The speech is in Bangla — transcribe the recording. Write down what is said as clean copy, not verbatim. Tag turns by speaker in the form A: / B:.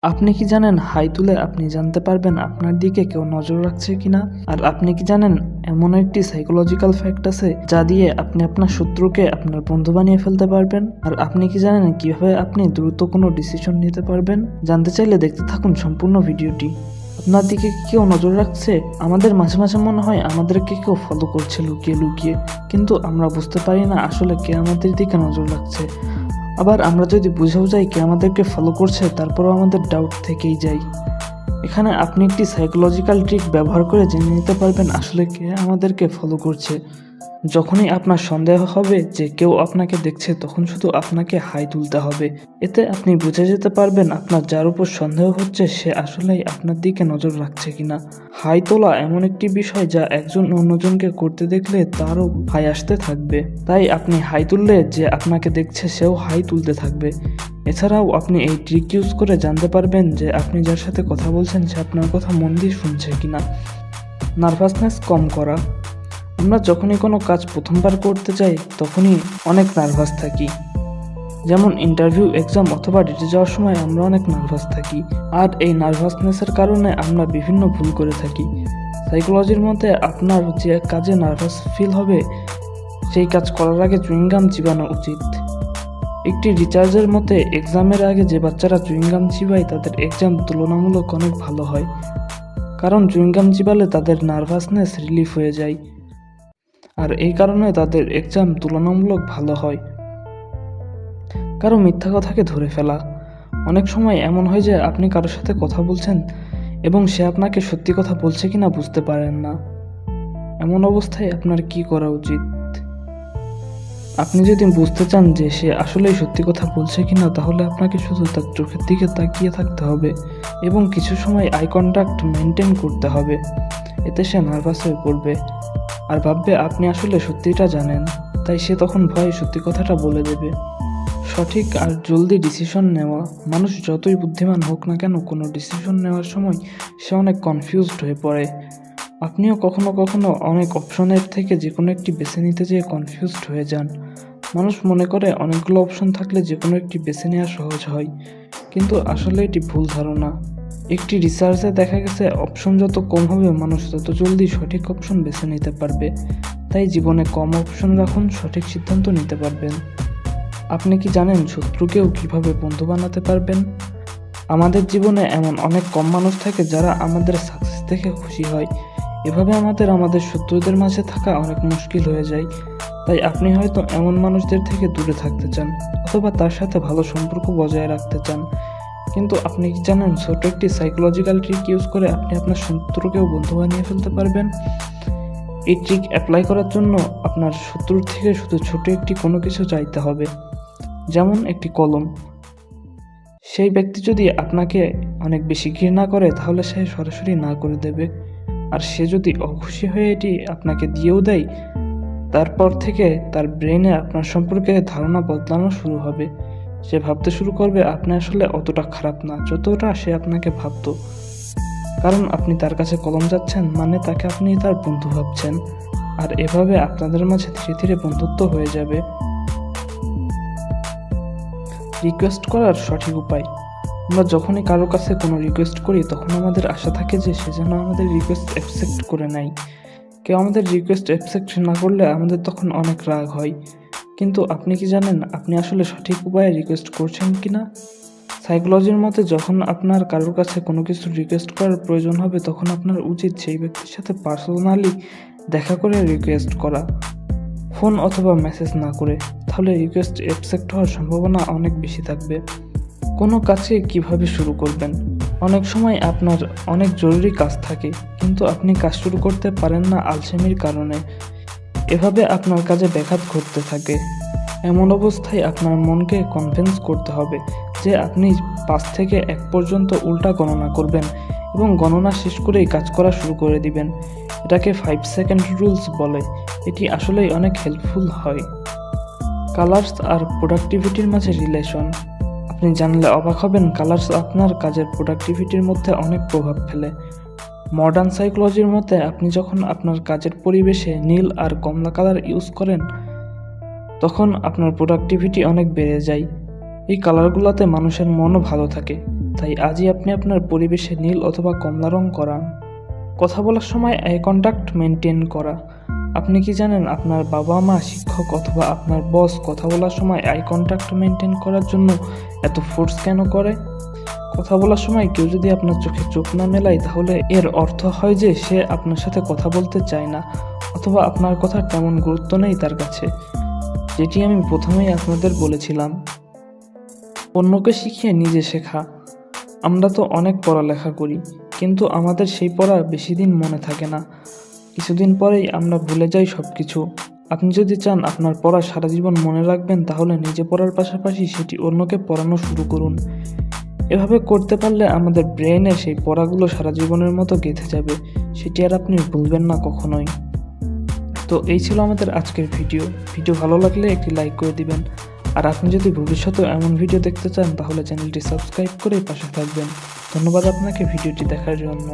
A: আপনি কি জানেন হাই তুলে আপনি জানতে পারবেন আপনার দিকে কেউ নজর রাখছে কিনা? আর আপনি কি জানেন এমন একটি সাইকোলজিক্যাল ফ্যাক্ট আছে যা দিয়ে আপনি আপনার শত্রুকে আপনার বন্ধু বানিয়ে ফেলতে পারবেন? আর আপনি কি জানেন কিভাবে আপনি দ্রুত কোনো ডিসিশন নিতে পারবেন? জানতে চাইলে দেখতে থাকুন সম্পূর্ণ ভিডিওটি। আপনার দিকে কি কেউ নজর রাখছে? আমাদের মাঝে মাঝে মনে হয় আমাদেরকে কেউ ফলো করছে লুকিয়ে লুকিয়ে, কিন্তু আমরা বুঝতে পারি না আসলে কে আমাদের দিকে নজর রাখছে। আবার আমরা যদি বুঝেও যাই কে আমাদেরকে ফলো করছে, তারপরেও আমাদের ডাউট থেকেই যায়। এখানে আপনি একটি সাইকোলজিক্যাল ট্রিক ব্যবহার করে জেনে নিতে পারবেন আসলে কে আমাদেরকে ফলো করছে। যখনই আপনার সন্দেহ হবে যে কেউ আপনাকে দেখছে, তখন শুধু আপনাকে হাই তুলতে হবে। এতে আপনি বুঝে যেতে পারবেন আপনার যার উপর সন্দেহ হচ্ছে সে আসলেই আপনার দিকে নজর রাখছে কিনা। হাই তোলা এমন একটি বিষয় যা একজন অন্যজনকে করতে দেখলে তারও হাই আসতে থাকবে। তাই আপনি হাই তুললে যে আপনাকে দেখছে সেও হাই তুলতে থাকবে। এছাড়াও আপনি এই ট্রিক ইউজ করে জানতে পারবেন যে আপনি যার সাথে কথা বলছেন সে আপনার কথা মন দিয়ে শুনছে কিনা। নার্ভাসনেস কম করা। আমরা যখনই কোনো কাজ প্রথমবার করতে যাই তখনই অনেক নার্ভাস থাকি। যেমন ইন্টারভিউ, এক্সাম অথবা ডেটে যাওয়ার সময় আমরা অনেক নার্ভাস থাকি। আর এই নার্ভাসনেসের কারণে আমরা বিভিন্ন ভুল করে থাকি। সাইকোলজির মতে আপনার যে কাজে নার্ভাস ফিল হবে সেই কাজ করার আগে চুইংগাম চিবানো উচিত। একটি রিসার্চের মতে এক্সামের আগে যে বাচ্চারা চুইংগাম চিবায় তাদের এক্সাম তুলনামূলক অনেক ভালো হয়, কারণ চুইংগাম চিবালে তাদের নার্ভাসনেস রিলিফ হয়ে যায়। আর এই কারণে তাদের এক্সাম তুলনামূলক ভালো হয়। কারো মিথ্যা কথাকে ধরে ফেলা। অনেক সময় এমন হয় যে আপনি কারোর সাথে কথা বলছেন এবং সে আপনাকে সত্যি কথা বলছে কিনা বুঝতে পারেন না। এমন অবস্থায় আপনার কি করা উচিত? আপনি যদি বুঝতে চান যে সে আসলেই সত্যি কথা বলছে কিনা, তাহলে আপনাকে শুধু তার চোখের দিকে তাকিয়ে থাকতে হবে এবং কিছু সময় আই কন্ট্যাক্ট মেনটেন করতে হবে। এতে সে নার্ভাস হয়ে পড়বে আর ভাববে আপনি আসলে সত্যিটা জানেন, তাই সে তখন ভয়ে সত্যি কথাটা বলে দেবে। সঠিক আর জলদি ডিসিশন নেওয়া। মানুষ যতই বুদ্ধিমান হোক না কেন, কোনো ডিসিশন নেওয়ার সময় সে অনেক কনফিউজড হয়ে পড়ে। আপনিও কখনো কখনো অনেক অপশনের থেকে যে কোনো একটি বেছে নিতে যেয়ে কনফিউজড হয়ে যান। মানুষ মনে করে অনেকগুলো অপশন থাকলে যে কোনো একটি বেছে নেওয়া সহজ হয়, কিন্তু আসলে এটি ভুল ধারণা। একটি রিসার্চে দেখা গেছে অপশন যত কম হবে মানুষ তত জলদি সঠিক অপশন বেছে নিতে পারবে। তাই জীবনে কম অপশন রাখুন, সঠিক সিদ্ধান্ত নিতে পারবেন। আপনি কি জানেন শত্রুকেও কিভাবে বন্ধু বানাতে পারবেন? আমাদের জীবনে এমন অনেক কম মানুষ থাকে যারা আমাদের সাকসেস দেখে খুশি হয়। এভাবে আমাদের শত্রুদের মাঝে থাকা অনেক মুশকিল হয়ে যায়। তাই আপনি হয়তো এমন মানুষদের থেকে দূরে থাকতে চান অথবা তার সাথে ভালো সম্পর্ক বজায় রাখতে চান। কিন্তু আপনি কি জানেন ছোট একটি সাইকোলজিক্যাল ট্রিক ইউজ করে আপনি আপনার শত্রুকেও বন্ধু বানিয়ে ফেলতে পারবেন? এই ট্রিক অ্যাপ্লাই করার জন্য আপনার শত্রুর থেকে শুধু ছোট একটি কোনো কিছু চাইতে হবে, যেমন একটি কলম। সেই ব্যক্তি যদি আপনাকে অনেক বেশি ঘৃণা করে তাহলে সে সরাসরি না করে দেবে। আর সে যদি অখুশি হয়ে এটি আপনাকে দিয়েও দেয়, তারপর থেকে তার ব্রেনে আপনার সম্পর্কে ধারণা বদলানো শুরু হবে। সে ভাবতে শুরু করবে আপনি আসলে অতটা খারাপ না যতটা সে আপনাকে ভাবতো। কারণ আপনি তার কাছে কলম যাচ্ছেন মানে তাকে আপনি তার বন্ধু ভাবছেন। আর এভাবে আপনাদের মাঝে ধীরে ধীরে বন্ধুত্ব হয়ে যাবে। রিকোয়েস্ট করার সঠিক উপায়। আমরা যখনই কারোর কাছে কোনো রিকোয়েস্ট করি তখন আমাদের আশা থাকে যে সে যেন আমাদের রিকোয়েস্ট অ্যাকসেপ্ট করে নেয়। কেউ আমাদের রিকোয়েস্ট অ্যাকসেপ্ট না করলে আমাদের তখন অনেক রাগ হয়। কিন্তু আপনি কি জানেন আপনি আসলে সঠিক উপায়ে রিকোয়েস্ট করছেন কিনা? সাইকোলজির মতে যখন আপনার কারোর কাছে কোনো কিছু রিকোয়েস্ট করার প্রয়োজন হবে তখন আপনার উচিত সেই ব্যক্তির সাথে পার্সোনালি দেখা করে রিকোয়েস্ট করা, ফোন অথবা মেসেজ না করে। তাহলে রিকোয়েস্ট অ্যাকসেপ্ট হওয়ার সম্ভাবনা অনেক বেশি থাকবে। কোনো কাজকে কিভাবে শুরু করবেন? অনেক সময় আপনার অনেক জরুরি কাজ থাকে কিন্তু আপনি কাজ শুরু করতে পারেন না আলসেমির কারণে। এভাবে আপনার কাজে ব্যাঘাত ঘটতে থাকে। এমন অবস্থায় আপনার মনকে কনভিন্স করতে হবে যে আপনি 5 থেকে 1 পর্যন্ত উল্টা গণনা করবেন এবং গণনা শেষ করেই কাজ করা শুরু করে দিবেন। এটাকে 5 সেকেন্ড রুলস বলে। এটি আসলেই অনেক হেল্পফুল হয়। কালার্স আর প্রোডাক্টিভিটির মাঝে রিলেশন। আপনি জানলে অবাক হবেন, কালার্স আপনার কাজের প্রোডাক্টিভিটির মধ্যে অনেক প্রভাব ফেলে। মডার্ন সাইকোলজির মতে আপনি যখন আপনার কাজের পরিবেশে নীল আর কমলা কালার ইউজ করেন তখন আপনার প্রোডাক্টিভিটি অনেক বেড়ে যায়। এই কালারগুলোতে মানুষের মনও ভালো থাকে, তাই আজই আপনি আপনার পরিবেশে নীল অথবা কমলা রং করান। কথা বলার সময় আই কন্ট্যাক্ট মেনটেন করা। আপনি কি জানেন আপনার বাবা মা, শিক্ষক অথবা আপনার বস কথা বলার সময় আই কন্ট্যাক্ট মেনটেন করার জন্য এত ফোর্স কেন করে? কথা বলার সময় কেউ যদি আপনার চোখে চোখ না মেলায় তাহলে এর অর্থ হয় যে সে আপনার সাথে কথা বলতে চায় না অথবা আপনার কথা তেমন গুরুত্ব নেই তার কাছে, যেটি আমি প্রথমেই আপনাদের বলেছিলাম। অন্যকে শিখিয়ে নিজে শেখা। আমরা তো অনেক পড়ালেখা করি, কিন্তু আমাদের সেই পড়া বেশি দিন মনে থাকে না। কিছুদিন পরেই আমরা ভুলে যাই সব কিছু। আপনি যদি চান আপনার পড়া সারা জীবন মনে রাখবেন তাহলে নিজে পড়ার পাশাপাশি সেটি অন্যকে পড়ানো শুরু করুন। এভাবে করতে পারলে আমাদের ব্রেনে সেই পড়াগুলো সারা জীবনের মতো গেঁথে যাবে, সেটি আর আপনি ভুলবেন না কখনোই। তো এই ছিল আমাদের আজকের ভিডিও ভালো লাগলে একটি লাইক করে দিবেন। আর আপনি যদি ভবিষ্যতেও এমন ভিডিও দেখতে চান তাহলে চ্যানেলটি সাবস্ক্রাইব করে পাশে থাকবেন। ধন্যবাদ আপনাকে ভিডিওটি দেখার জন্য।